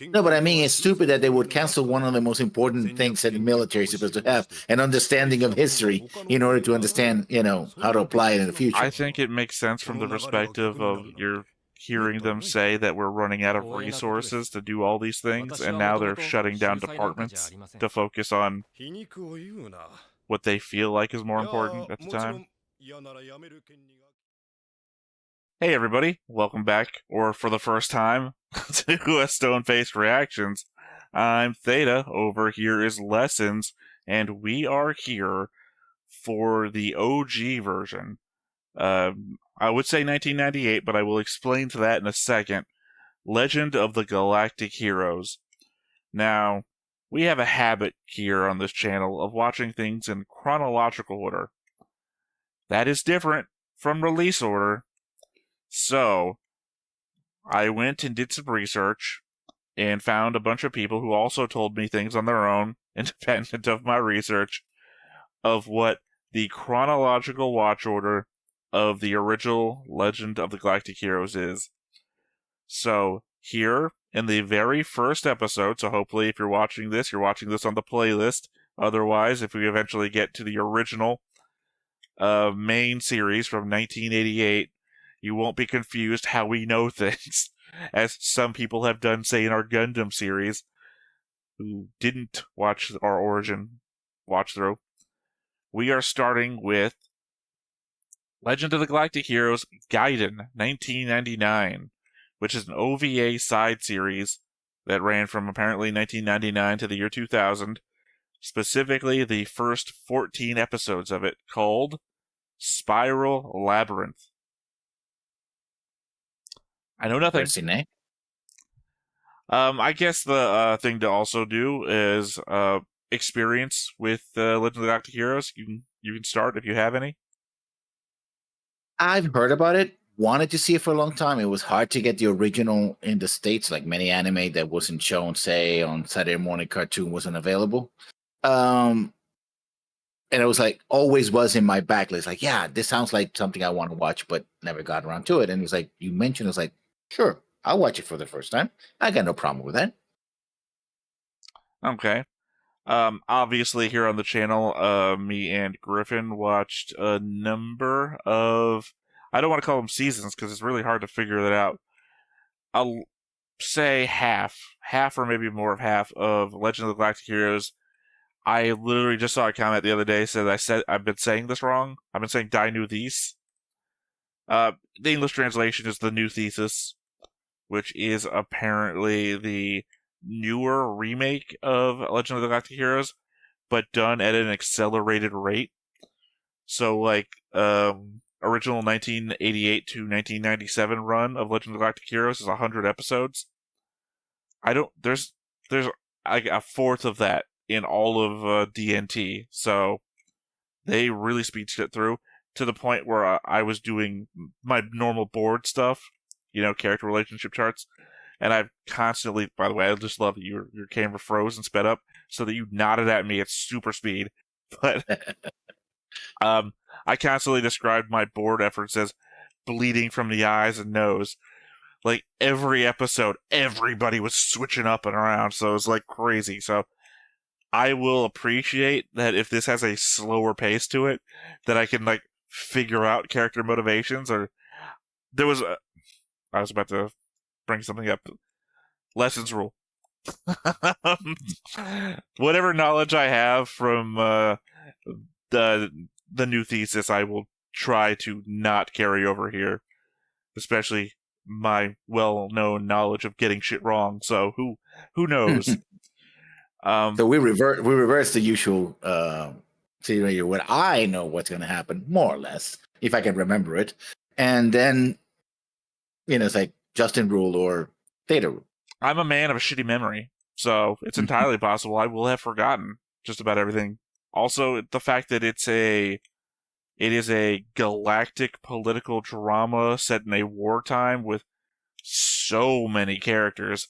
No, but I mean, it's stupid that they would cancel one of the most important things that the military is supposed to have, an understanding of history, in order to understand, how to apply it in the I future. think it makes sense from the perspective of you're hearing them say that we're running out of resources to do all these things, and now they're shutting down departments to focus on what they feel like is more important at the time. Hey everybody, welcome back, or for the first time, to Stone Faced Reactions. I'm Theta, over here is Lessons, and we are here for the OG version. I would say 1998, but I will explain to that in a second. Legend of the Galactic Heroes. Now, we have a habit here on this channel of watching things in chronological order. That is different from release order. So, I went and did some research and found a bunch of people who also told me things on their own, independent of my research, of what the chronological watch order of the original Legend of the Galactic Heroes is. So, here, in the very first episode, so hopefully if you're watching this on the playlist. Otherwise, if we eventually get to the original main series from 1988, you won't be confused how we know things, as some people have done, say, in our Gundam series, who didn't watch our origin watch-through. We are starting with Legend of the Galactic Heroes Gaiden 1999, which is an OVA side series that ran from apparently 1999 to the year 2000, specifically the first 14 episodes of it, called Spiral Labyrinth. I know nothing. I guess the thing to also do is experience with Legend of the Galactic Heroes. You can start if you have any. I've heard about it, wanted to see it for a long time. It was hard to get the original in the States, like many anime that wasn't shown, say, on Saturday morning cartoon wasn't available. And it was like, always was in my backlist. Like, yeah, this sounds like something I want to watch, but never got around to it. And it was like, you mentioned, it was like, sure, I'll watch it for the first time. I got no problem with that. Okay. Obviously here on the channel, me and Griffin watched a number of, I don't want to call them seasons because it's really hard to figure that out. I'll say half or maybe more of half of Legend of the Galactic Heroes. I literally just saw a comment the other day said I've been saying this wrong. I've been saying die new thesis. The English translation is the new thesis, which is apparently the newer remake of Legend of the Galactic Heroes, but done at an accelerated rate. So, like, original 1988 to 1997 run of Legend of the Galactic Heroes is 100 episodes. There's like a fourth of that in all of DNT, so they really speed shit through to the point where I was doing my normal board stuff, character relationship charts, and I've constantly, by the way, I just love that your camera froze and sped up so that you nodded at me at super speed. But I constantly described my board efforts as bleeding from the eyes and nose. Like, every episode, everybody was switching up and around, so it was like crazy. So I will appreciate that if this has a slower pace to it, that I can, like, figure out character motivations. Or there was I was about to bring something up. Lessons rule. Whatever knowledge I have from the new thesis, I will try to not carry over here, especially my well-known knowledge of getting shit wrong. So who knows? So we reverse the usual scenario where I know what's going to happen, more or less, if I can remember it, and then it's like Justin rule or Theta rule. I'm a man of a shitty memory, so it's entirely possible I will have forgotten just about everything. Also, the fact that it is a galactic political drama set in a wartime with so many characters.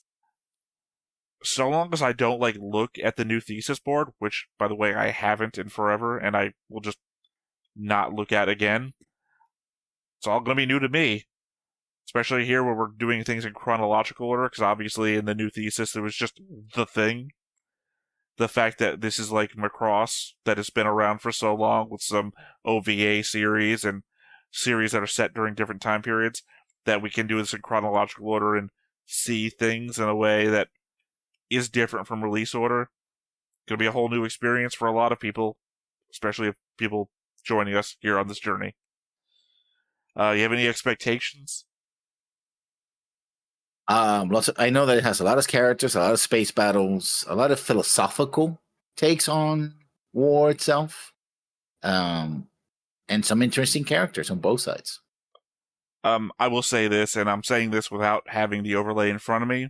So long as I don't, like, look at the new thesis board, which, by the way, I haven't in forever, and I will just not look at again, it's all going to be new to me. especially here where we're doing things in chronological order, because obviously in the new thesis there was just the thing. The fact that this is like Macross that has been around for so long with some OVA series and series that are set during different time periods, that we can do this in chronological order and see things in a way that is different from release order. Going to be a whole new experience for a lot of people, especially if people joining us here on this journey. You have any expectations? I know that it has a lot of characters, a lot of space battles, a lot of philosophical takes on war itself, and some interesting characters on both sides. I will say this, and I'm saying this without having the overlay in front of me,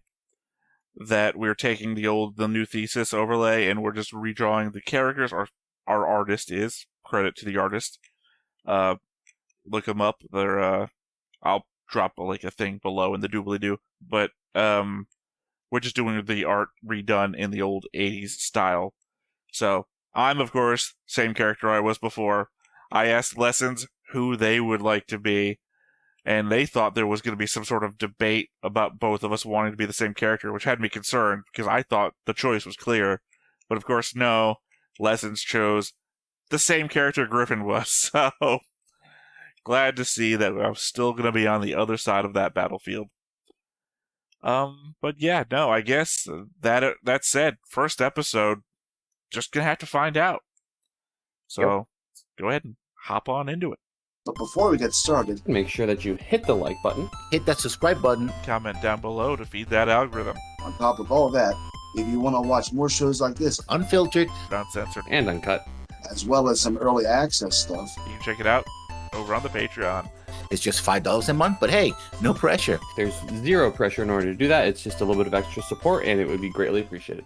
that we're taking the new thesis overlay and we're just redrawing the characters. Our artist is, credit to the artist. Look them up. They're I'll drop like a thing below in the doobly-doo, but we're just doing the art redone in the old 80s style. So I'm, of course, same character I was before. I asked Lessons who they would like to be, and they thought there was going to be some sort of debate about both of us wanting to be the same character, which had me concerned, because I thought the choice was clear. But of course, no. Lessons chose the same character Griffin was, so glad to see that I'm still going to be on the other side of that battlefield. But yeah, no, I guess that said, first episode, just gonna have to find out. So Go ahead and hop on into it. But before we get started, make sure that you hit the like button, hit that subscribe button, comment down below to feed that algorithm. On top of all that, if you want to watch more shows like this, unfiltered, uncensored, and uncut, as well as some early access stuff, you can check it out over on the Patreon. It's just $5 a month, but hey, no pressure. There's zero pressure in order to do that. It's just a little bit of extra support, and it would be greatly appreciated.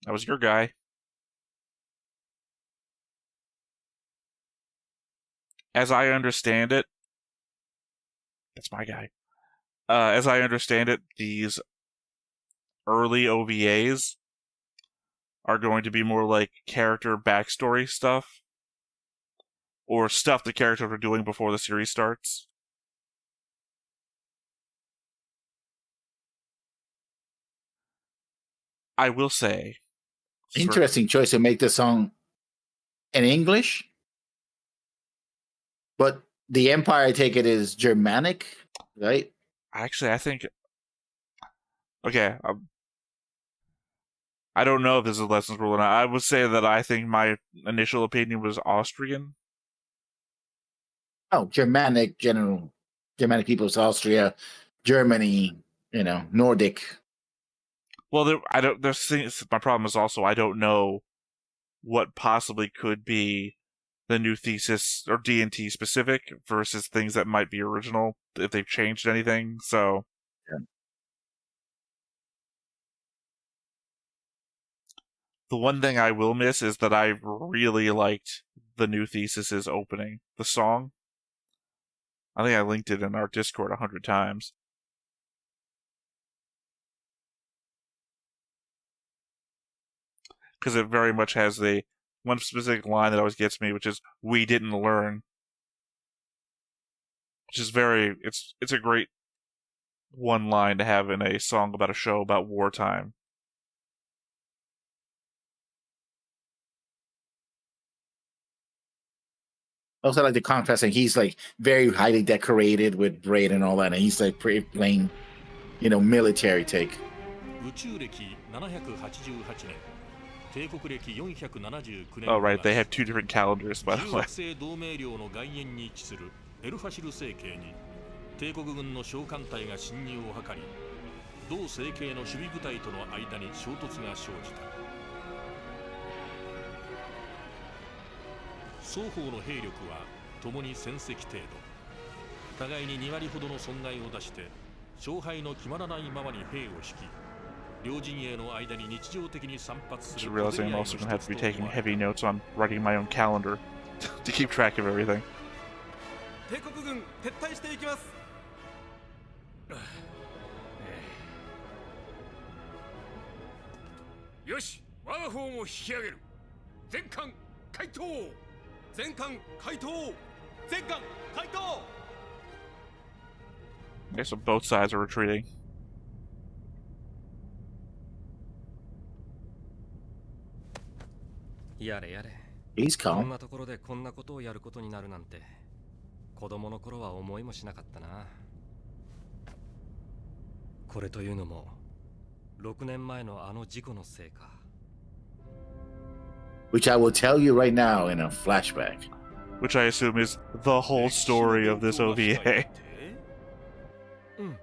That was your guy. As I understand it, that's my guy. As I understand it, these early OVAs are going to be more like character backstory stuff, or stuff the characters are doing before the series starts. I will say, interesting choice to make the song in English, but the Empire, I take it, is Germanic, right? Actually, I think. Okay, I don't know if this is a lessons rule or not. I would say that I think my initial opinion was Austrian. Oh, Germanic peoples, Austria, Germany, Nordic. Well, there's things. My problem is also I don't know what possibly could be the new thesis or D&T specific versus things that might be original if they've changed anything. So, yeah. The one thing I will miss is that I really liked the new thesis's opening, the song. I think I linked it in our Discord 100 times. Because it very much has the one specific line that always gets me, which is "We didn't learn," which is it's a great one line to have in a song about a show about wartime. Also, like the contrast, and he's like very highly decorated with braid and all that, and he's like pretty plain, military take. Oh, right, they have two different calendars, by the way. Just realizing I'm also going to have to be taking heavy notes on writing my own calendar to keep track of everything. 我が方も引き上げる。全艦回答。全艦回答。全艦回答。 Okay, so both sides are retreating. やれやれ。 He's こん calm. なところでこんなことをやることになるなんて子供の頃は思いもしなかったな。これというのも6年前のあの事故のせいか。 Which I will tell you right now in a flashback. Which I assume is the whole story of this OVA. うん。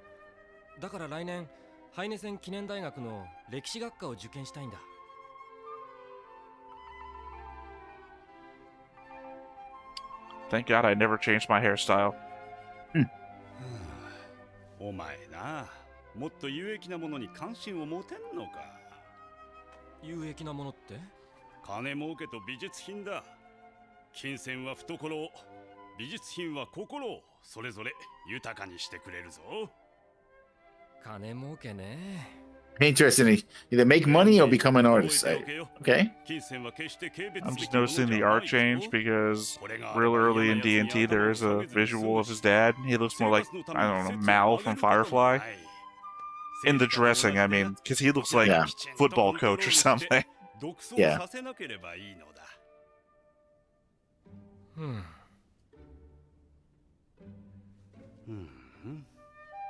だから来年ハイネセン記念大学の歴史学科を受験したいんだ。 Thank God I never changed my hairstyle. お前な、もっと有益なものに関心を持てんのか。有益なものって？金儲けと美術品だ。金銭は懐を、美術品は心をそれぞれ豊かにしてくれるぞ。金儲けね。 Interesting. Either make money or become an artist. Okay. I'm just noticing the art change because real early in D&T there is a visual of his dad. He looks more like, I don't know, Mal from Firefly. In the dressing, I mean, because he looks like Yeah. football coach or something. Yeah.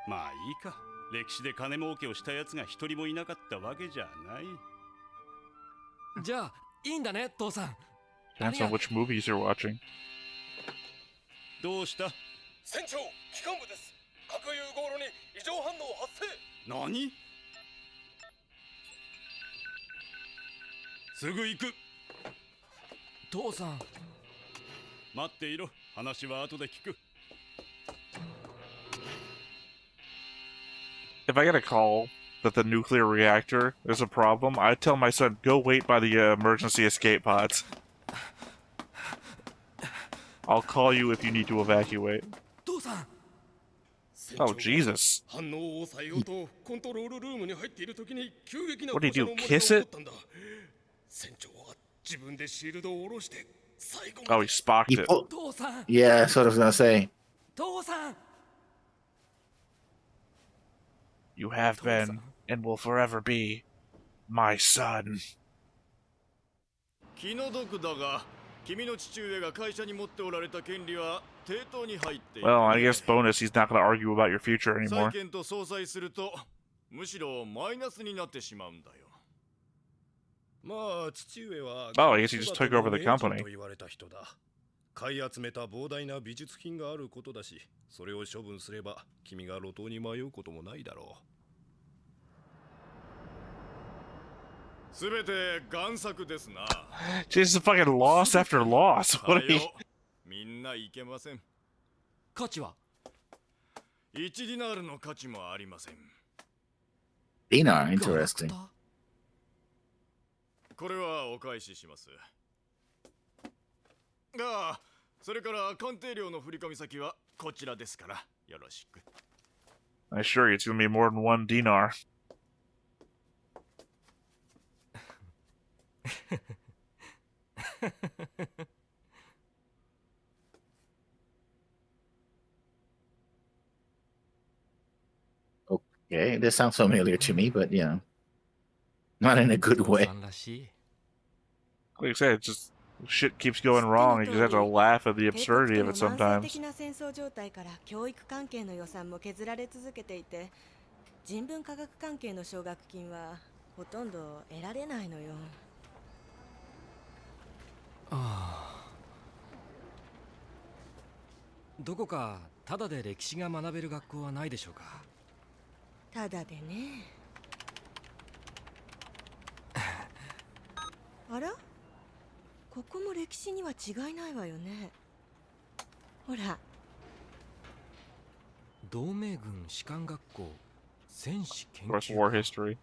まあいいか。歴史で金儲けをしたやつが一人もいなかったわけじゃない。じゃあいいんだね、父さん。 Depends on which movies you're watching. どうした？船長、機関部です。核融合炉に異常反応発生。何？すぐ行く。父さん。待っていろ。話は後で聞く。 If I get a call that the nuclear reactor is a problem, I'd tell my son, go wait by the emergency escape pods. I'll call you if you need to evacuate. 父さん。 Oh, Jesus. 反応を抑えようとコントロールルームに入っている時に急激な What did he do? 放射能漏れ Kiss が it? 起こったんだ。船長は自分でシールドを下ろして最後 Oh, ま he で。 spocked He it. pull- 父さん。 yeah, that's what I was gonna say. 父さん。 You have been, and will forever be, my son. 気の毒だが、君の父上が会社に持っておられた権利は抵当に入っている。 Well, I guess bonus, he's not going to argue about your future 債 anymore. 権と相殺すると、むしろマイナスになってしまうんだよ。まあ、父上は Oh, I guess he just took over the company. と言われた人だ。買い集めた膨大な美術品があることだし、それを処分すれば君が路頭に迷うこともないだろう。 すべて贋作ですな。 Just fucking loss after loss. What are you... みんないけません。価値は1ディナールの価値もありません。 Dinar, interesting. これはお返しします。が、それから鑑定料の振込先はこちらですからよろしく。 I assure you, it's going to be more than 1 dinar. Okay, this sounds familiar to me, but you know, not in a good 父 way. さんらしい。 Like I said, it's just shit keeps going wrong. You just have to laugh at the absurdity of it 帝国との慢性 sometimes. 的な戦争状態から教育関係の予算も削られ続けていて、人文科学関係の奨学金はほとんど得られないのよ。どこかただで歴史が学べる学校はないでしょうか。ただでね。あら？ここも歴史には違いないわよね。ほら。同盟軍士官学校戦士研 Of course, 究 war 科。 history.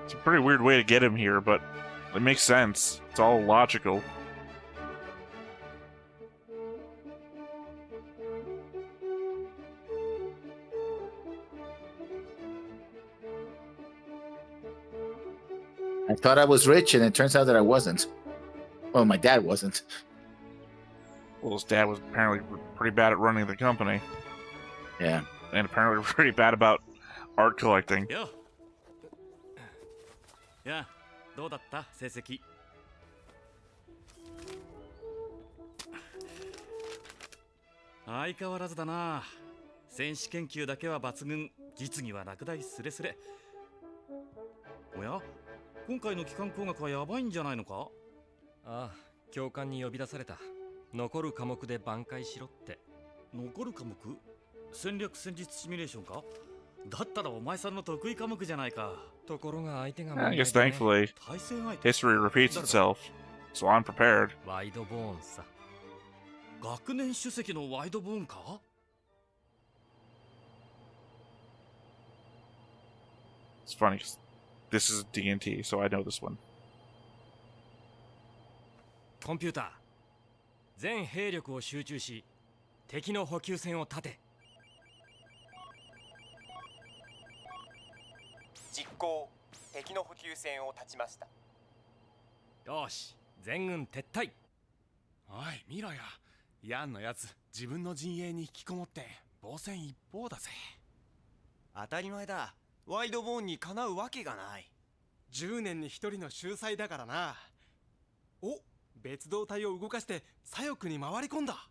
It's a pretty weird way to get him here, but it makes sense. It's all logical. I thought I was rich, and it turns out that I wasn't. Well, my dad wasn't. Well, his dad was apparently pretty bad at running the company, Yeah. and apparently pretty bad about art collecting. よやどうだった成績相変わらずだな戦士研究だけは抜群実技は落第スレスレおや今回の機関工学はやばいんじゃないのかああ教官に呼び出された残る科目で挽回しろって残る科目戦略戦術シミュレーションかだったらお前さんの得意科目じゃないかところが相手が I guess thankfully, 対戦相手 history repeats itself, so I'm prepared. ワイドボーンさ学年主席のワイドボーンか It's funny 'cause this is D&T, so I know this one. コンピューター全兵力を集中し敵の補給線を立て実行敵の補給線を断ちましたよし全軍撤退おい見ろよヤンのやつ自分の陣営に引きこもって防戦一方だぜ当たり前だワイドボーンにかなうわけがない10年に1人の秀才だからなお別動隊を動かして左翼に回り込んだ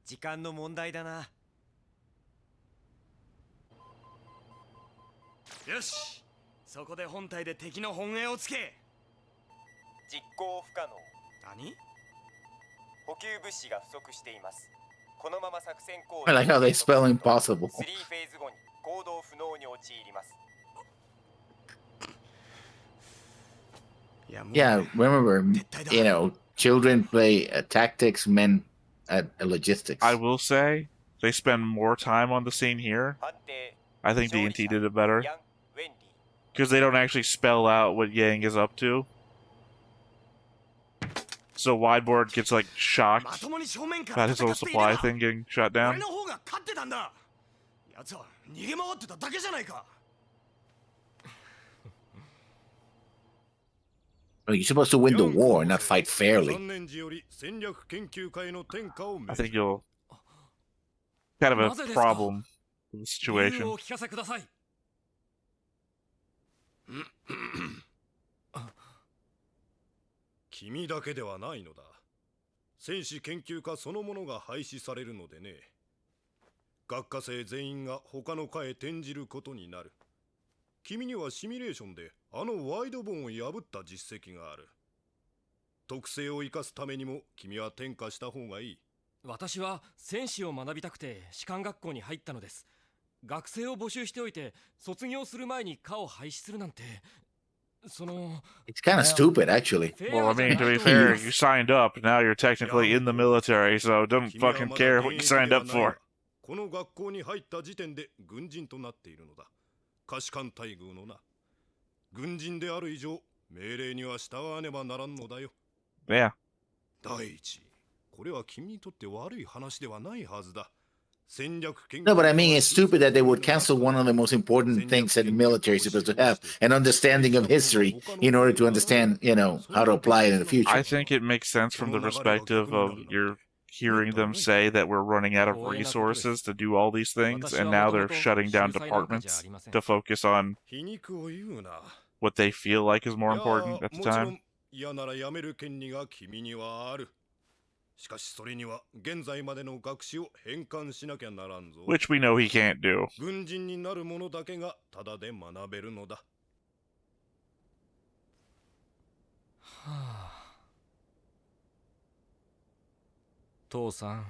時間の問題だなよしそこで本体で敵の本営をつけ実行不可能何補給物資が不足していますこのまま作戦行 I like how they spell impossible. 3フェーズ後に行動不能に陥ります Yeah, remember, you know, children play tactics, men at logistics. I will say, they spend more time on the scene here. I think D&T did it better. Because they don't actually spell out what Yang is up to. So Wideboard gets, like, shocked about his whole supply thing getting shut down. Well, you're supposed to win the war, not fight fairly. I think you'll kind of a problem with the situation. 君だけではないのだ。戦士研究科そのものが廃止されるのでね。学科生全員が他の科へ転じることになる。君にはシミュレーションであのワイドボーンを破った実績がある。特性を生かすためにも君は転科した方がいい。私は戦士を学びたくて士官学校に入ったのです。学生を募集しておいて卒業する前に科を廃止するなんて。It's kind of stupid, actually. Well, I mean, to be fair, you signed up, now you're technically in the military, so don't fucking care what you signed up for. この学校に入った時点で軍人となっているのだ。下士官待遇のな。軍人である以上、命令には従わねばならんのだよ。Yeah. 第一、これは君にとって悪い話ではないはずだ。No, but I mean, it's stupid that they would cancel one of the most important things that the military is supposed to have, an understanding of history, in order to understand, you know, how to apply it in the future. I think it makes sense from the perspective of you're hearing them say that we're running out of resources to do all these things, and now they're shutting down departments to focus on what they feel like is more important at the time. しかしそれには現在までの学士を返還しなきゃならんぞ。 Which we know he can't do. 軍人になる者だけがただで学べるのだ。はあ、父さん。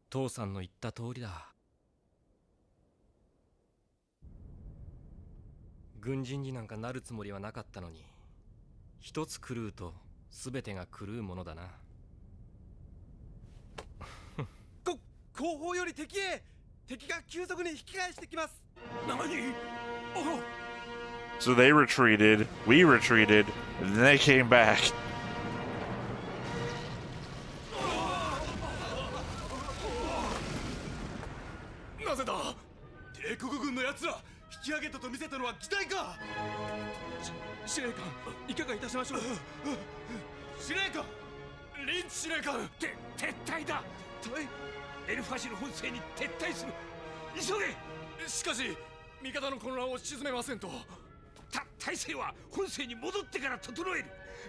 父さんの言った通りだ。軍人になんかなるつもりはなかったのに、一つ狂うと。すべてが狂うものだな。後方より敵へ。敵が急速に引き返してきます。何？So they retreated, we retreated, and then they came back. なぜだ？帝国軍の奴ら引き上げたと見せたのは機体か。司令官、いかがいたしましょう。司令官、リンチ司令官、撤退だ。エルファシル本星に撤退する。急げ。しかし味方の混乱を鎮めませんと。体制は本星に戻ってから整える。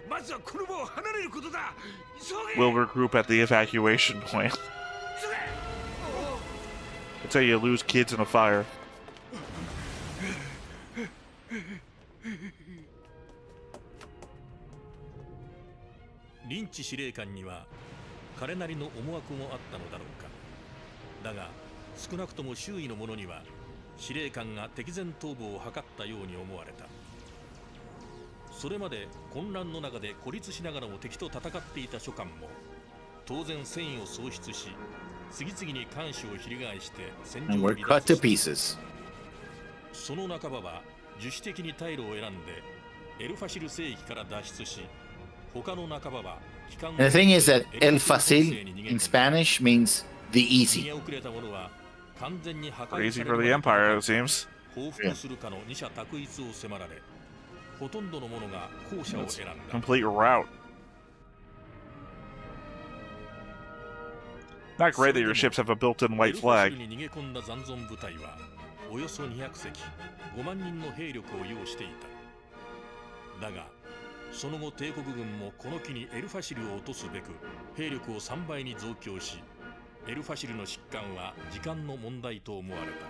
まずはこの場を離れることだ。急げ。 We'll regroup at the evacuation point. That's how you lose kids in a fire. リンチ司令官には彼なりの思惑もあったのだろうか。だが少なくとも周囲の者には司令官が敵前逃亡を図ったように思われた。それまで混乱の中で孤立しながらも敵と戦っていた諸官も当然戦意を喪失し、次々に艦首を翻して戦場を離脱した。その半ばは自主的に退路を選んでエルファシル聖域から脱出し、他の半ばは機関を And the thing is that El Facil in Spanish means the easy. 逃げ遅れた者は完全に破壊 Easy され for the る Empire, it seems. 報復するかの二者択一を迫られ、ほとんどの者が後者を選んだ。 Complete route. Not great that your ships have a built-in white flag. エルファシルに逃げ込んだ残存部隊はおよそ200隻、5万人の兵力を要していた。だがその後帝国軍もこの機にエルファシルを落とすべく兵力を3倍に増強し、エルファシルの疾患は時間の問題と思われた。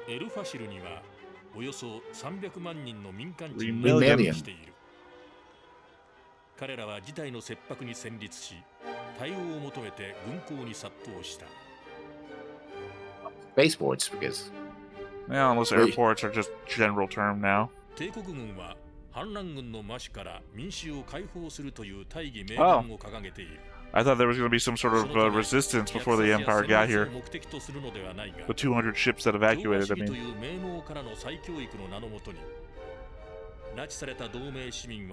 エルファシルにはおよそ300万人の民間人が暮らしている。彼らは事態の切迫に戦慄し、対応を求めて軍港に殺到した。 Spaceports, because. Yeah, unless airports are just general term now. 帝国軍は反乱軍の魔手から民衆を解放するという大義名分を掲げている。I thought there was going to be some sort of resistance before the Empire got here. The 200 ships that evacuated, I mean.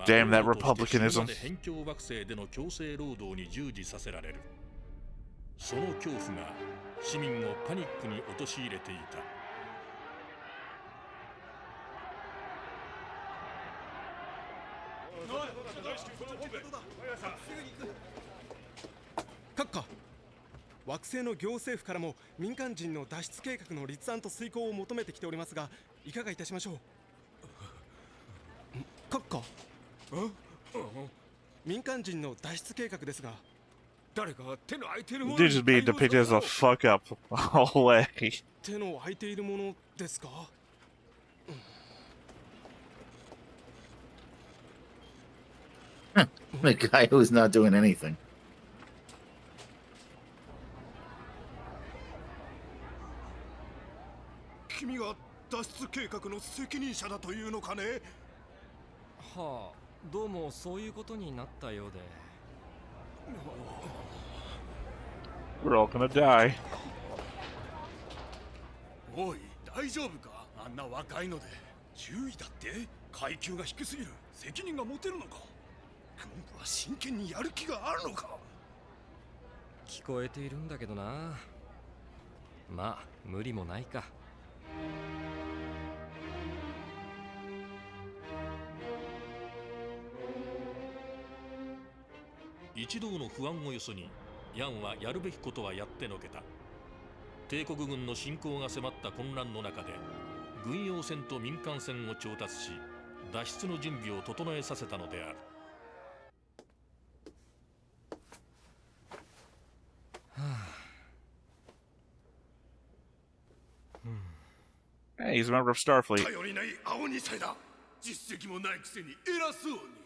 Damn that republicanism. その恐怖が市民をパニックに陥れていた。閣下、惑星の行政府からも民間人の脱出計画の立案と遂行を求めてきておりますが、いかがいたしましょう。閣下、民間人の脱出計画ですが、誰か手の空いているもの Dude just being depicted as a fuck up all way. 手の空いているものですか。The guy who's not doing anything. 君が脱出計画の責任者だというのかね。はあ、どうもそういうことになったようで。We're all gonna die. おい、大丈夫か。あんな若いので注意だって。階級が低すぎる。責任が持てるのか。軍部は真剣にやる気があるのか。聞こえているんだけどな。まあ無理もないか。一同の不安をよそにヤンはやるべきことはやってのけた。帝国軍の侵攻が迫った混乱の中で軍用船と民間船を調達し、脱出の準備を整えさせたのである。Hey, he's a member of Starfleet. 頼りない青二歳だ。実績もないくせに偉そうに。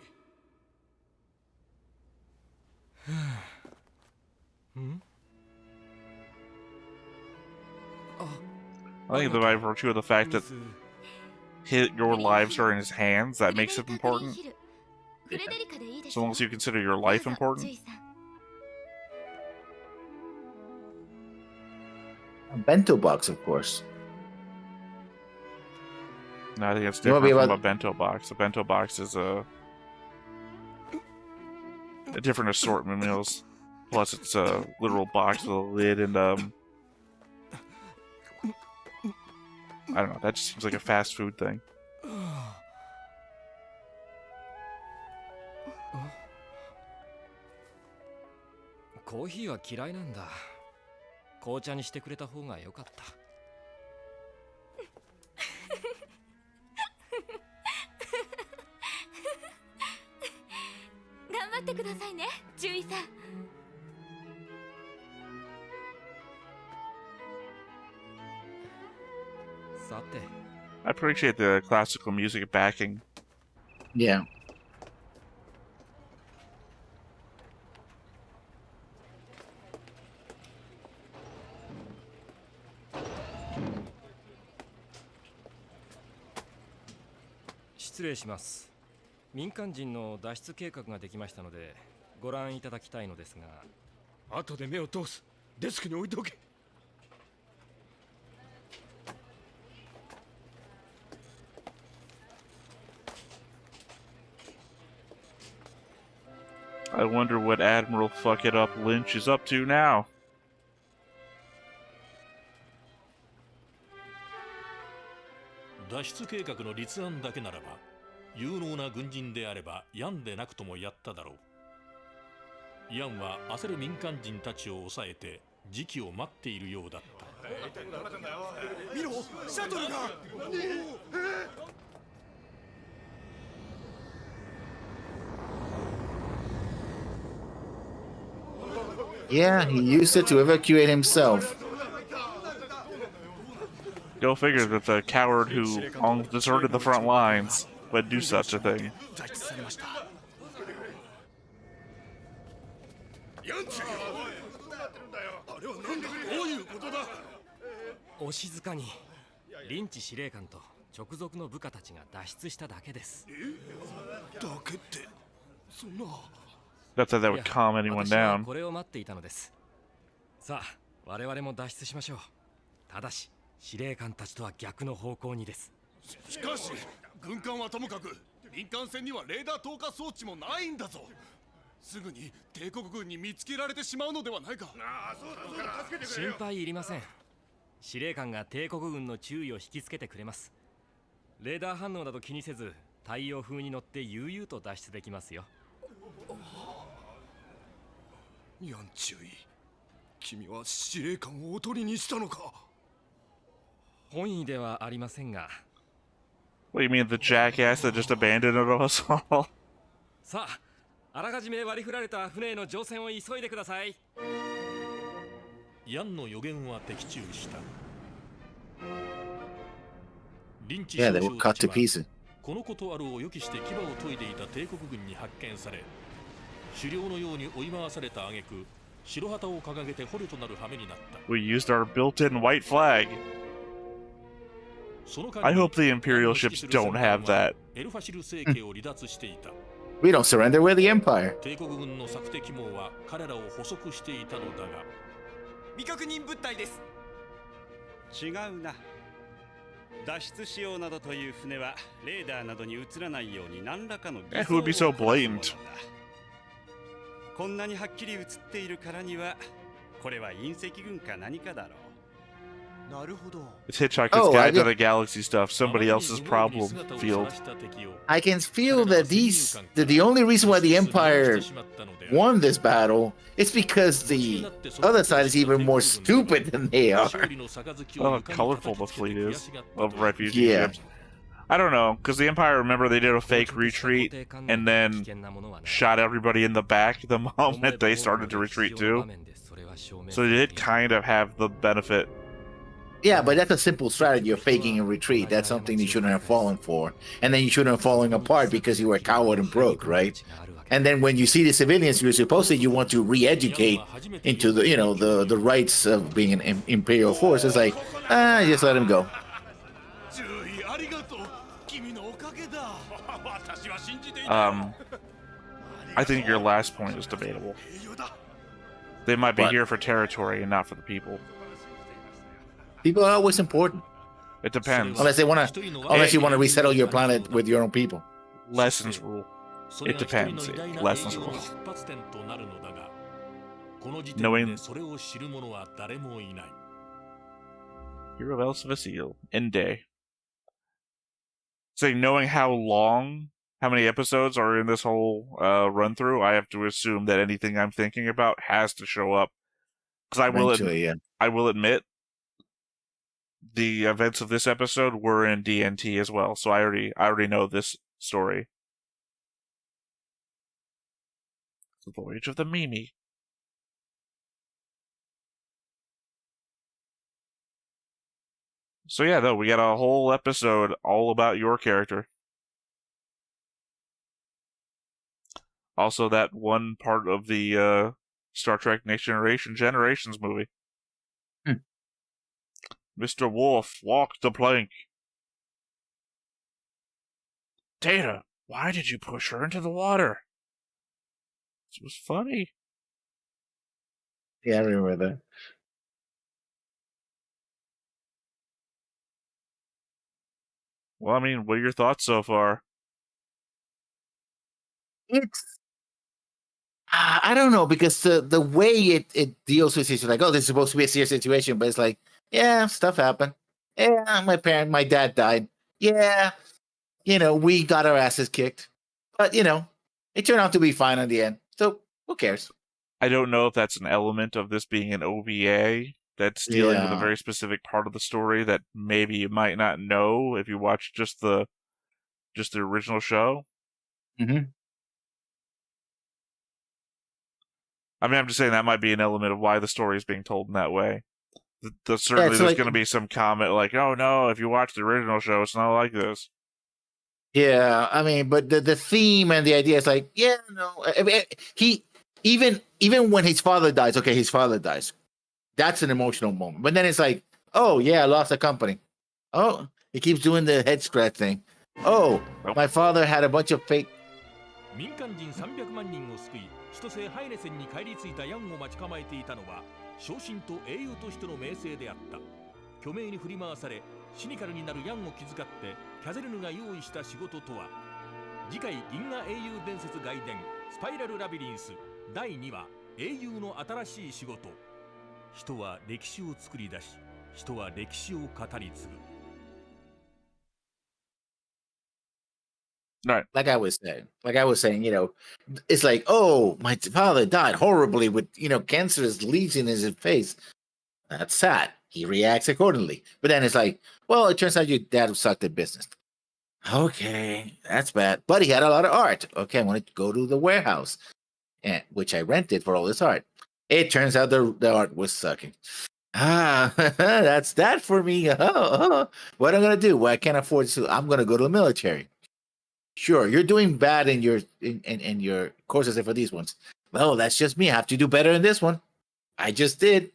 I think that by virtue of the fact that your lives are in his hands, that makes it important. So unless you consider your life important. A bento box, of course. No, I think it's different from a bento box. A bento box is a different assortment meals. plus it's a literal box with a lid and I don't know, that just seems like a fast food thing. Coffee は嫌いなんだ。紅茶にしてくれた方が良かった。頑張ってくださいね、獣医さん。さて。I appreciate the classical music backing. Yeah.失礼します。民間人の脱出計画ができましたのでご覧いただきたいのですが。後で目を通す。デスクに置いておけ。I wonder what Admiral Fuck It Up Lynch is up to now. 脱出計画の立案だけならば有能な軍人であればヤンでなくともやっただろう。ヤンは焦る民間人たちを抑えて時期を待っているようだった。見ろ、シャトルが。Yeah, he used it to evacuate himself. Go figure that the coward who almost deserted the front lines would do such a thing. お静かに。リンチ司令官と直属の部下たちが脱出しただけです。だけって、そんな。That's how that would calm anyone down. これを待っていたのです。さあ、我々も脱出しましょう。ただし、司令官たちとは逆の方向にです。しかし、軍艦はともかく、民間船にはレーダー投下装置もないんだぞ。すぐに帝国軍に見つけられてしまうのではないか。心配いりません。司令官が帝国軍の注意を引きつけてくれます。レーダー反応など気にせず、太陽風に乗って悠々と脱出できますよ。ヤン注意。君は司令官をおとりにしたのか。本意ではありませんが。What do you mean, the jackass that just abandoned us all? さあ、あらかじめ割り振られた船への乗船を急いでください。ヤンの予言は的中した。リンチ Yeah, 少 they 将 were た cut ち to は pieces. このことあるを予期して牙を研いでいた帝国軍に発見され、狩猟のように追い回された挙句、白旗を掲げて捕虜となる羽目になった。We used our built-in white flag. I hope the Imperial ships don't have that. エルファシル政権を離脱していた。We don't surrender, we're the Empire. 帝国軍の索敵網は彼らを捕捉していたのだが。未確認物体です。違うな。脱出しようなどという船はレーダーなどに映らないように何らかの偽装を Who would be so blatant? こんなにはっきり映っているからにはこれは隕石群か何かだろう。なるほど。It's Hitchhiker's Guide to the Galaxy stuff, somebody else's problem field. I can feel that the only reason why the Empire won this battle is because the other side is even more stupid than they are. Oh, how colorful the fleet is of refugee Yeah. ships. I don't know, because the Empire, remember, they did a fake retreat and then shot everybody in the back the moment they started to retreat too. So they did kind of have the benefit. Yeah, but that's a simple strategy of faking a retreat. That's something you shouldn't have fallen for. And then you shouldn't have fallen apart because you were a coward and broke, right? And then when you see the civilians, you're supposed to, you want to re-educate into the, you know, the rights of being an imperial force. It's like, just let him go. I think your last point is debatable. They might be here for territory and not for the people. People are always important. It depends. Unless you want to resettle your planet with your own people. Lessons rule. It depends. Lessons rule. knowing Hero of Facil, Ende. Saying knowing how many episodes are in this whole run through, I have to assume that anything I'm thinking about has to show up. Because I will admit, the events of this episode were in DNT as well, so I already know this story. The Voyage of the Mimi. So yeah, though, we got a whole episode all about your character. Also, that one part of the Star Trek Next Generations movie. Mr. Wolf, walk the plank. Data, why did you push her into the water? This was funny. Yeah, I remember that. Well, I mean, what are your thoughts so far? I don't know, because the way it deals with it, like, oh, this is supposed to be a serious situation, but it's like, yeah, stuff happened. Yeah, my dad died. Yeah, we got our asses kicked, but it turned out to be fine in the end. So who cares? I don't know if that's an element of this being an OVA that's dealing with a very specific part of the story that maybe you might not know if you watch just the original show. Mm-hmm. I mean, I'm just saying that might be an element of why the story is being told in that way. Certainly, there's going to be some comment like, "Oh no, if you watch the original show, it's not like this." Yeah, I mean, but the theme and the idea is like, yeah, no, I mean, he even when his father dies, okay, his father dies. That's an emotional moment. But then it's like, oh yeah, I lost a company. Oh, he keeps doing the head scratch thing. Oh, my father had a bunch of fake. 民間人300万人を救い、千歳ハイネ線に帰り着いたヤンを待ち構えていたのは、昇進と英雄としての名声であった。虚名に振り回され、シニカルになるヤンを気遣って、キャゼルヌが用意した仕事とは。次回銀河英雄伝説外伝スパイラルラビリンス第2話英雄の新しい仕事。人は歴史を作り出し、人は歴史を語り継ぐ。Right. Like I was saying, it's like, oh, my father died horribly with, cancerous lesion in his face. That's sad. He reacts accordingly. But then it's like, well, it turns out your dad sucked at business. Okay, that's bad. But he had a lot of art. Okay, I want to go to the warehouse, which I rented for all this art. It turns out the art was sucking. That's that for me. What am I going to do? Well, I can't afford to. I'm going to go to the military. Sure, you're doing bad in your courses for these ones. Well, that's just me. I have to do better in this one. I just did.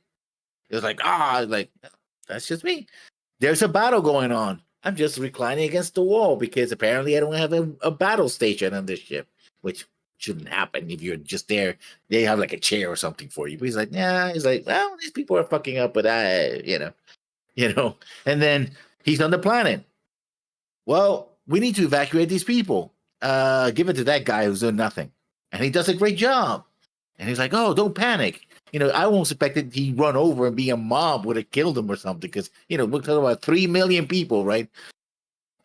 It was like, that's just me. There's a battle going on. I'm just reclining against the wall because apparently I don't have a battle station on this ship, which shouldn't happen if you're just there. They have like a chair or something for you. But he's like, yeah. He's like, well, these people are fucking up with that, And then he's on the planet. Well, we need to evacuate these people. Give it to that guy who's doing nothing. And he does a great job. And he's like, oh, don't panic. I won't suspect that he'd run over and be a mob would have killed him or something. Because, we're talking about 3 million people, right?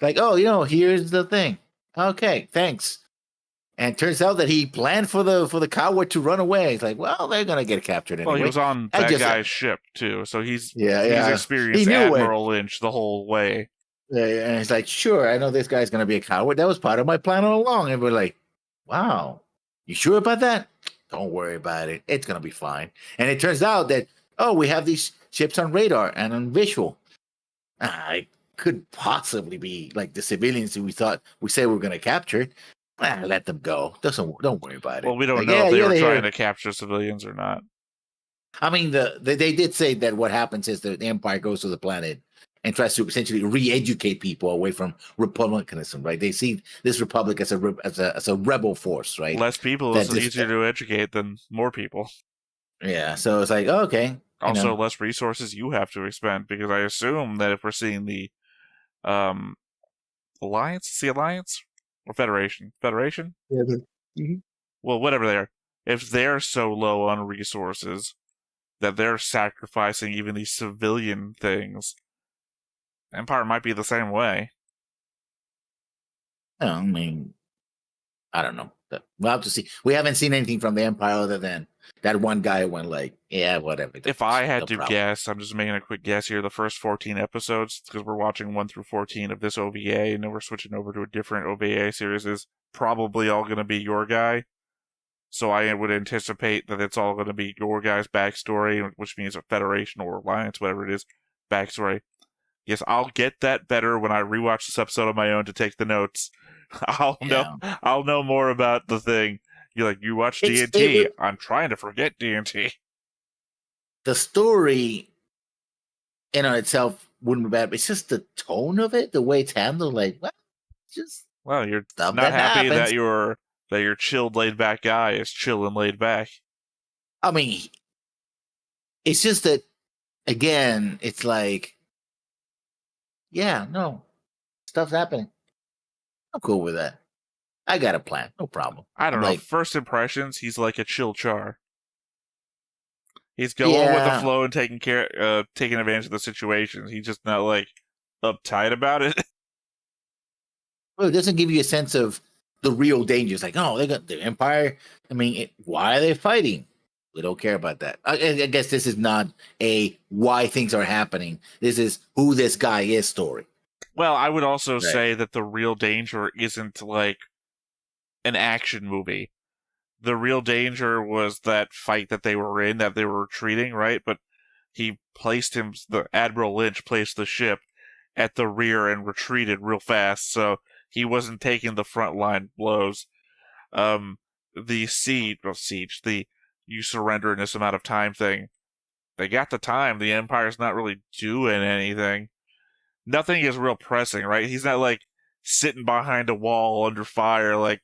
Like, oh, here's the thing. Okay, thanks. And it turns out that he planned for the coward to run away. He's like, well, they're going to get captured anyway. Well, he was on that guy's ship, too. So he's experienced Admiral Lynch the whole way. And he's like, sure, I know this guy's going to be a coward. That was part of my plan all along. And we're like, wow, you sure about that? Don't worry about it. It's going to be fine. And it turns out that, we have these ships on radar and on visual. It could possibly be like the civilians who we said we were going to capture. Let them go. Don't worry about it. Well, we don't know if they were trying to capture civilians or not. I mean, they did say that what happens is the Empire goes to the planet and tries to essentially re-educate people away from republicanism, right? They see this republic as a rebel force, right? Less people is easier to educate than more people. Yeah, so it's like, okay. Also, less resources you have to expend, because I assume that if we're seeing the Alliance or Federation? Yeah. Mm-hmm. Well, whatever they are. if they're so low on resources that they're sacrificing even these civilian things, Empire might be the same way. I mean, I don't know. We'll have to see. We haven't seen anything from the Empire other than that one guy who went like, yeah, whatever. If I had to guess, I'm just making a quick guess here, the first 14 episodes, because we're watching 1 through 14 of this OVA, and then we're switching over to a different OVA series, is probably all going to be your guy. So I would anticipate that it's all going to be your guy's backstory, which means a Federation or Alliance, whatever it is, backstory. Yes, I'll get that better when I rewatch this episode on my own to take the notes. I'll know more about the thing. You're like, you watch D&T. I'm trying to forget D&T. The story in on itself wouldn't be bad, but it's just the tone of it, the way it's handled. Like, what? Just you're not happy that your chilled, laid back guy is chill and laid back. I mean, it's just that again, it's like, yeah, no, stuff's happening. I'm cool with that. I got a plan, no problem. I don't know. First impressions, he's like a chill char. He's going with the flow and taking advantage of the situation. He's just not like uptight about it. Well, it doesn't give you a sense of the real danger. It's like, oh, they got the Empire. I mean, why are they fighting? We don't care about that. I guess this is not a why things are happening. This is who this guy is story. Well, I would also say that the real danger isn't like an action movie. The real danger was that fight that they were in, that they were retreating, right? But the Admiral Lynch placed the ship at the rear and retreated real fast, so he wasn't taking the front line blows. The you surrender in this amount of time thing, they got the time. The Empire's not really doing anything. Nothing is real pressing, right? He's not like sitting behind a wall under fire like,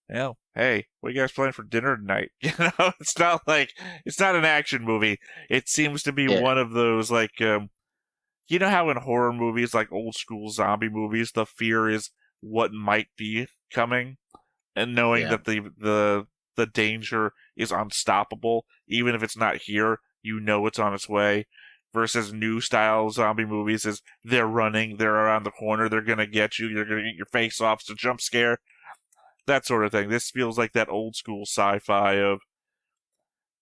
hey, what are you guys playing for dinner tonight? It's not an action movie. It seems to be one of those like, you know how in horror movies, like old school zombie movies, the fear is what might be coming, and knowing that the danger is unstoppable, even if it's not here, it's on its way. Versus new style zombie movies is they're running, they're around the corner, they're gonna get you, you're gonna get your face off, it's a jump scare. That sort of thing. This feels like that old school sci-fi of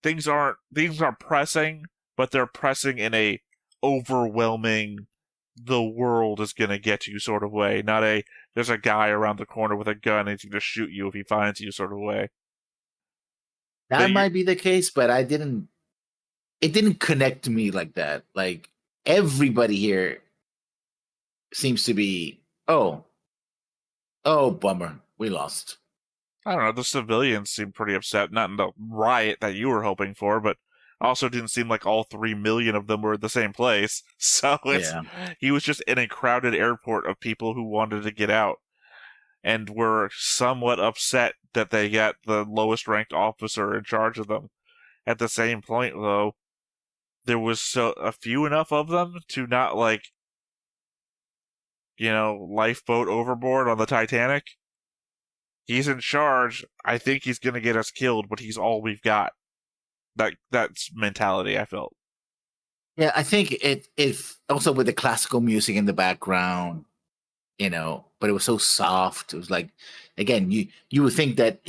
things aren't pressing, but they're pressing in a overwhelming, the world is gonna get you sort of way, not a there's a guy around the corner with a gun and he's gonna shoot you if he finds you sort of way. That might be the case, but it didn't connect to me like that. Like, everybody here seems to be, oh, bummer, we lost. I don't know, the civilians seemed pretty upset, not in the riot that you were hoping for, but also didn't seem like all 3 million of them were at the same place. So he was just in a crowded airport of people who wanted to get out and were somewhat upset that they got the lowest ranked officer in charge of them. At the same point, though, there was a few enough of them to not lifeboat overboard on the Titanic. He's in charge. I think he's going to get us killed, but he's all we've got. That's mentality I felt. Yeah, I think it also with the classical music in the background, but it was so soft. It was like, again, you would think that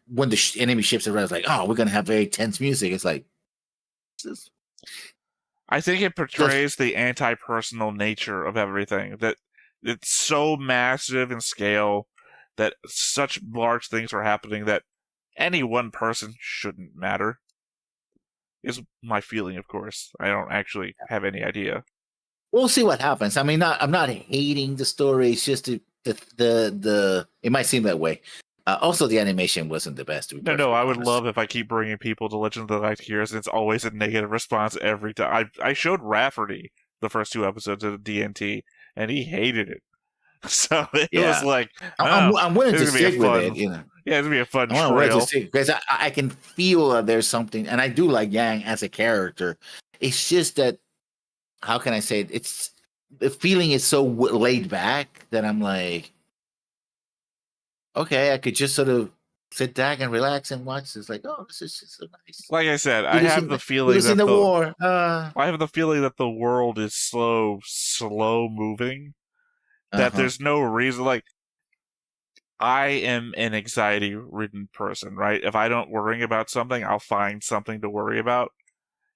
when the enemy ships arrive, it's like, oh, we're going to have very tense music. It's like, I think it portrays the anti-personal nature of everything. That it's so massive in scale, that such large things are happening that any one person shouldn't matter. Is my feeling, of course. I don't actually have any idea. We'll see what happens. I mean, I'm not hating the story. It's just the it might seem that way. Also, the animation wasn't the best. No, I would love if I keep bringing people to Legend of the Galactic Heroes, and it's always a negative response every time. I showed Rafferty the first 2 episodes of the DNT, and he hated it. So it was like, I'm willing to stick with it. Yeah, it's gonna be a fun trail. Because I can feel that there's something, and I do like Yang as a character. It's just that, how can I say it? It's the feeling is so laid back that I'm like, okay, I could just sort of sit back and relax and watch. It's like, oh, this is just so nice. Like I said, I have the feeling losing that the war. I have the feeling that the world is slow moving. That there's no reason. Like, I am an anxiety-ridden person, right? If I don't worry about something, I'll find something to worry about.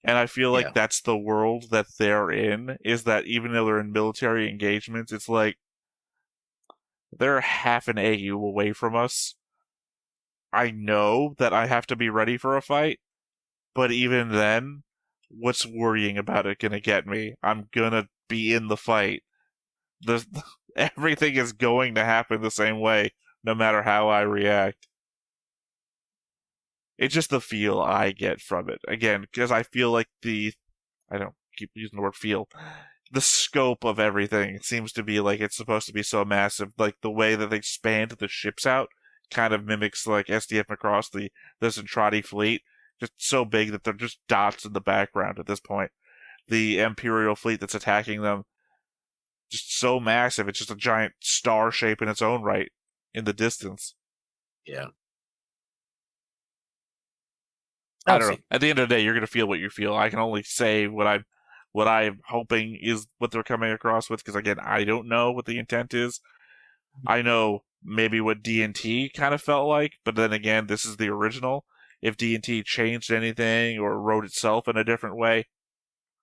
And I feel like that's the world that they're in, is that even though they're in military engagements, it's like they're half an eiyuu away from us. I know that I have to be ready for a fight, but even then, what's worrying about it gonna get me? I'm gonna be in the fight. Everything is going to happen the same way, no matter how I react. It's just the feel I get from it. Again, because I feel like I don't keep using the word feel, the scope of everything seems to be like it's supposed to be so massive. Like the way that they spanned the ships out kind of mimics like SDF Macross, the Zentradi fleet. Just so big that they're just dots in the background at this point. The Imperial fleet that's attacking them, just so massive, it's just a giant star shape in its own right in the distance. Yeah. I don't know. At the end of the day, you're going to feel what you feel. I can only say what I'm hoping is what they're coming across with, because again, I don't know what the intent is. I know maybe what D&T kind of felt like, but then again, this is the original. If D&T changed anything or wrote itself in a different way,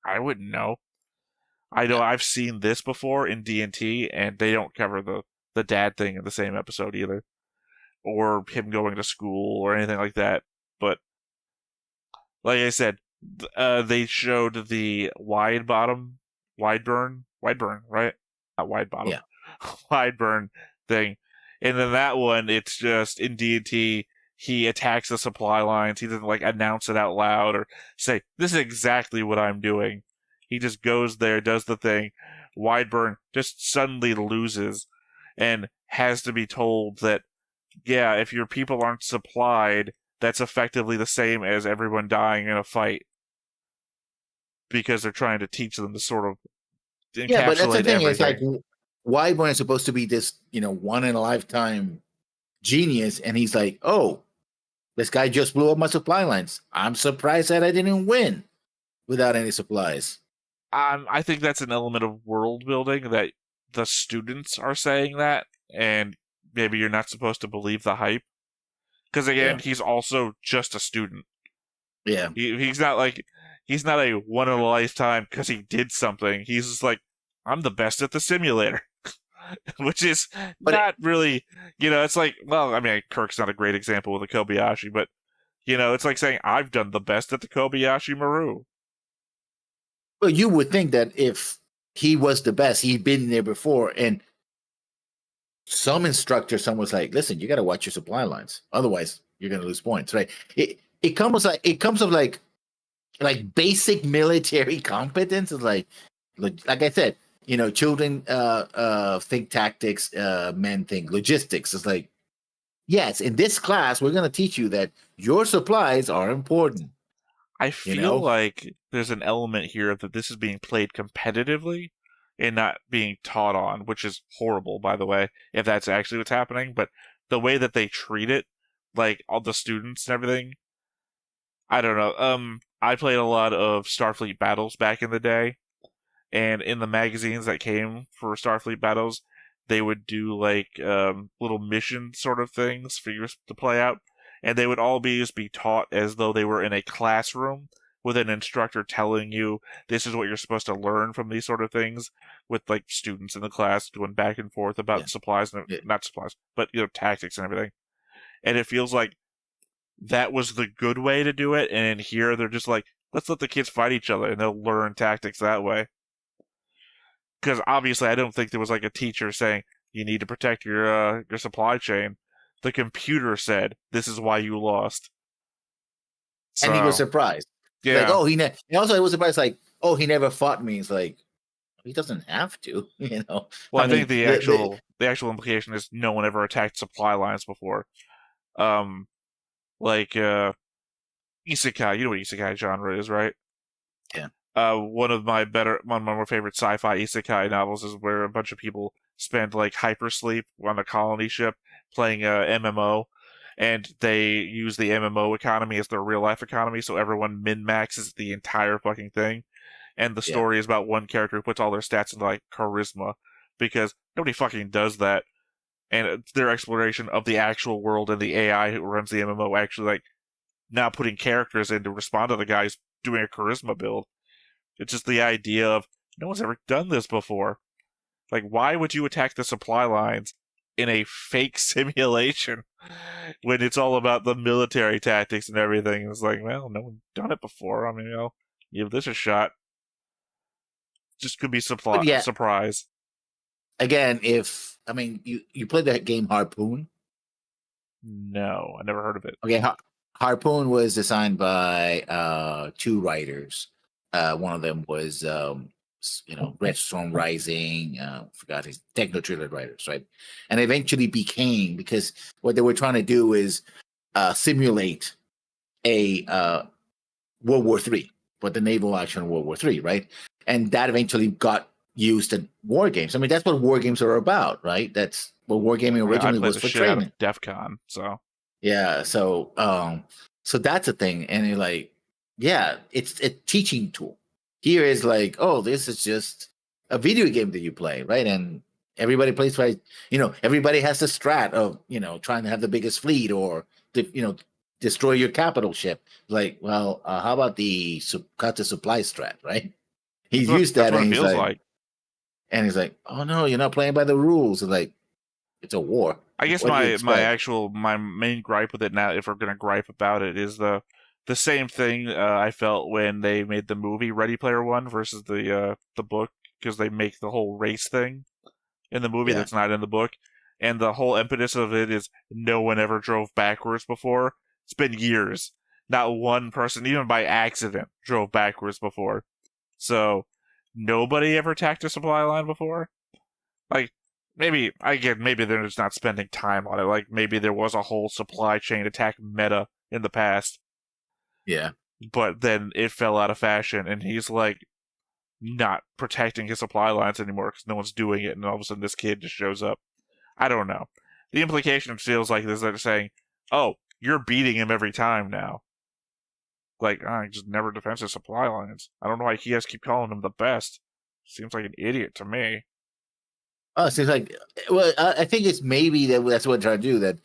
I wouldn't know. I know I've seen this before in D&T, and they don't cover the dad thing in the same episode either, or him going to school or anything like that. But like I said, they showed the wide burn, right? Not wide bottom, wide burn thing, and then that one, it's just in D&T. He attacks the supply lines. He doesn't like announce it out loud or say, "This is exactly what I'm doing." He just goes there, does the thing. Wideburn just suddenly loses and has to be told that, yeah, if your people aren't supplied, that's effectively the same as everyone dying in a fight. Because they're trying to teach them to sort of encapsulate but that's the thing. everything. It's like, Wideburn is supposed to be this, one in a lifetime genius, and he's like, oh, this guy just blew up my supply lines. I'm surprised that I didn't win without any supplies. I think that's an element of world building that the students are saying that, and maybe you're not supposed to believe the hype. Because again, he's also just a student. Yeah. He's not a one in a lifetime because he did something. He's just like, I'm the best at the simulator. Which is not really, it's like, well, I mean, Kirk's not a great example with the Kobayashi, but, it's like saying, I've done the best at the Kobayashi Maru. Well, you would think that if he was the best, he'd been there before, and some instructor, someone's like, listen, you got to watch your supply lines. Otherwise, you're going to lose points, right? It comes of like basic military competence. It's like I said, children think tactics, men think logistics. It's like, yes, in this class, we're going to teach you that your supplies are important. I feel like there's an element here that this is being played competitively and not being taught on, which is horrible, by the way, if that's actually what's happening. But the way that they treat it, like all the students and everything, I don't know. I played a lot of Starfleet battles back in the day, and in the magazines that came for Starfleet battles, they would do like little mission sort of things for you to play out. And they would all be taught as though they were in a classroom with an instructor telling you this is what you're supposed to learn from these sort of things, with like students in the class going back and forth about supplies, not supplies, but tactics and everything. And it feels like that was the good way to do it. And in here, they're just like, let's let the kids fight each other and they'll learn tactics that way. Because obviously, I don't think there was like a teacher saying you need to protect your supply chain. The computer said, this is why you lost. And he was surprised. Yeah. Like, he was surprised, like, oh, he never fought me. It's like, he doesn't have to, Well, I think the actual implication is no one ever attacked supply lines before. Like, isekai, you know what isekai genre is, right? Yeah. One of my more favorite sci-fi isekai novels is where a bunch of people spend like hypersleep on a colony ship playing a MMO, and they use the MMO economy as their real life economy, so everyone min-maxes the entire fucking thing. And the story is about one character who puts all their stats into like charisma, because nobody fucking does that. And it's their exploration of the actual world and the AI who runs the MMO actually like now putting characters in to respond to the guys doing a charisma build. It's just the idea of no one's ever done this before. Like, why would you attack the supply lines in a fake simulation when it's all about the military tactics and everything? It's like, well, no one's done it before. I mean, give this a shot. Just could be surprise. Again, you played that game Harpoon? No, I never heard of it. Okay, Harpoon was designed by 2 writers. One of them was Red Storm Rising. Forgot his Techno Thriller writers, right? And eventually became, because what they were trying to do is simulate a World War III, but the naval action of World War III, right? And that eventually got used in war games. I mean, that's what war games are about, right? That's what wargaming originally was for training. DEF CON, so yeah, so that's a thing, and you're like, yeah, it's a teaching tool. Here is like, oh, this is just a video game that you play, right? And everybody plays right. Everybody has the strat of trying to have the biggest fleet or destroy your capital ship. Like, well, how about the cut the supply strat, right? He's used that, and he's like, oh no, you're not playing by the rules. It's like, it's a war. I guess my main gripe with it now, if we're gonna gripe about it, is the same thing I felt when they made the movie Ready Player One versus the book, because they make the whole race thing in the movie that's not in the book, and the whole impetus of it is no one ever drove backwards before. It's been years. Not one person, even by accident, drove backwards before. So nobody ever attacked a supply line before. Like, maybe they're just not spending time on it. Like, maybe there was a whole supply chain attack meta in the past. Yeah. But then it fell out of fashion, and he's like not protecting his supply lines anymore because no one's doing it, and all of a sudden this kid just shows up. I don't know. The implication feels like they're saying, oh, you're beating him every time now. Like, he just never defends his supply lines. I don't know why he has to keep calling him the best. Seems like an idiot to me. Oh, it seems like, well, I think it's maybe that's what they're trying to do. That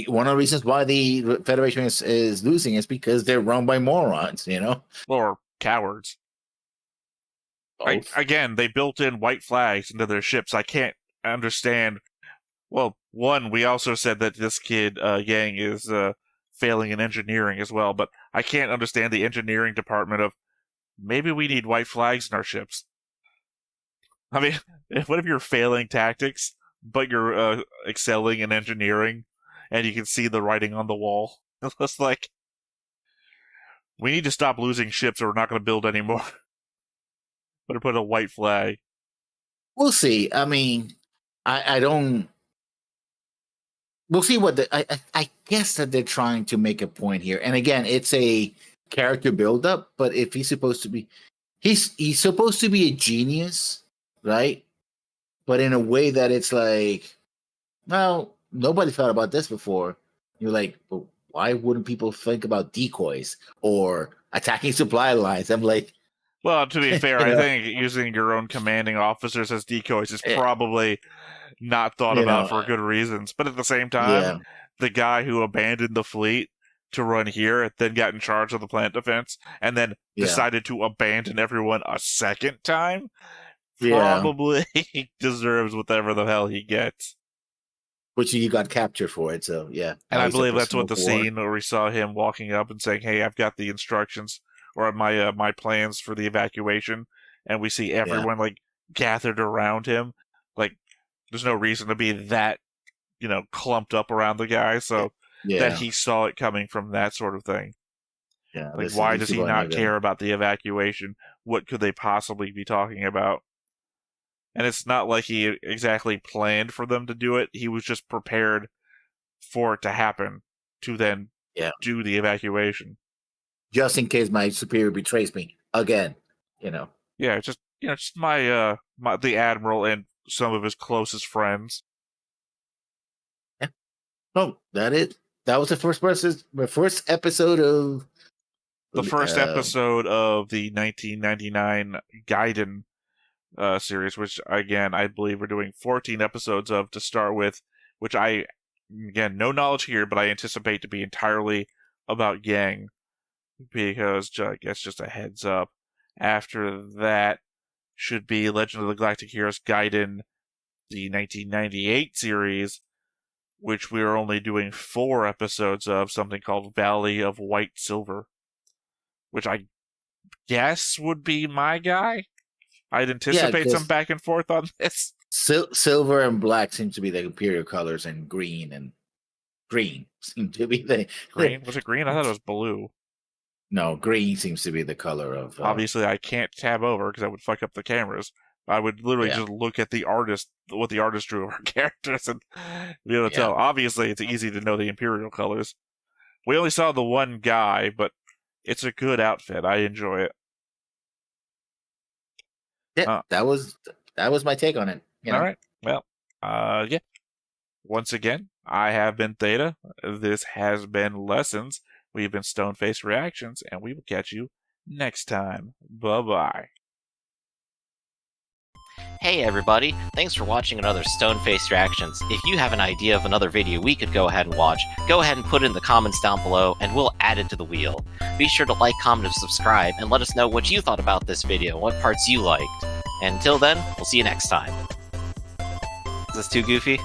one of the reasons why the Federation is losing is because they're run by morons, or cowards. Again, they built in white flags into their ships. I can't understand. Well, one, we also said that this kid Yang is failing in engineering as well, but I can't understand the engineering department of maybe we need white flags in our ships. I mean, what if you're failing tactics, but you're excelling in engineering, and you can see the writing on the wall? It's like, we need to stop losing ships or we're not going to build anymore. Better put a white flag. We'll see. I mean, I don't... We'll see what I guess that they're trying to make a point here. And again, it's a character build-up, but if he's supposed to be... He's supposed to be a genius, right? But in a way that it's like, well, nobody thought about this before. You're like, well, why wouldn't people think about decoys or attacking supply lines? I'm like... Well, to be fair, I think using your own commanding officers as decoys is probably not thought about for good reasons. But at the same time, the guy who abandoned the fleet to run here, then got in charge of the plant defense, and then decided to abandon everyone a second time, probably deserves whatever the hell he gets. Which he got captured for it, so yeah. And I believe that's what the scene where we saw him walking up and saying, hey, I've got the instructions or my plans for the evacuation, and we see everyone like gathered around him. Like, there's no reason to be that, clumped up around the guy, so that he saw it coming from that sort of thing. Yeah. Like, why does he not care about the evacuation? What could they possibly be talking about? And it's not like he exactly planned for them to do it. He was just prepared for it to happen to then do the evacuation. Just in case my superior betrays me again, Yeah, just my the admiral and some of his closest friends. Yeah. No, that's that was the first episode of the first episode of the 1999 Gaiden series, which again I believe we're doing 14 episodes of to start with, which again no knowledge here, but I anticipate to be entirely about Yang, because I guess just a heads up. After that should be Legend of the Galactic Heroes Gaiden, the 1998 series, which we are only doing 4 episodes of, something called Valley of White Silver, which I guess would be my guy. I'd anticipate some back and forth on this. Silver and black seem to be the imperial colors, and green seem to be the green. Was it green? I thought it was blue. No, green seems to be the color of. Obviously, I can't tab over because I would fuck up the cameras. I would literally just look at the artist, what the artist drew of our characters, and be able to tell. Obviously, it's easy to know the imperial colors. We only saw the one guy, but it's a good outfit. I enjoy it. Yeah, that was my take on it. All right. Well, yeah. Once again, I have been Theta. This has been Lessons. We've been Stone-Faced Reactions, and we will catch you next time. Bye-bye. Hey everybody, thanks for watching another Stone-Faced Reactions. If you have an idea of another video we could go ahead and watch, go ahead and put it in the comments down below, and we'll add it to the wheel. Be sure to like, comment, and subscribe, and let us know what you thought about this video, and what parts you liked. And until then, we'll see you next time. Is this too goofy?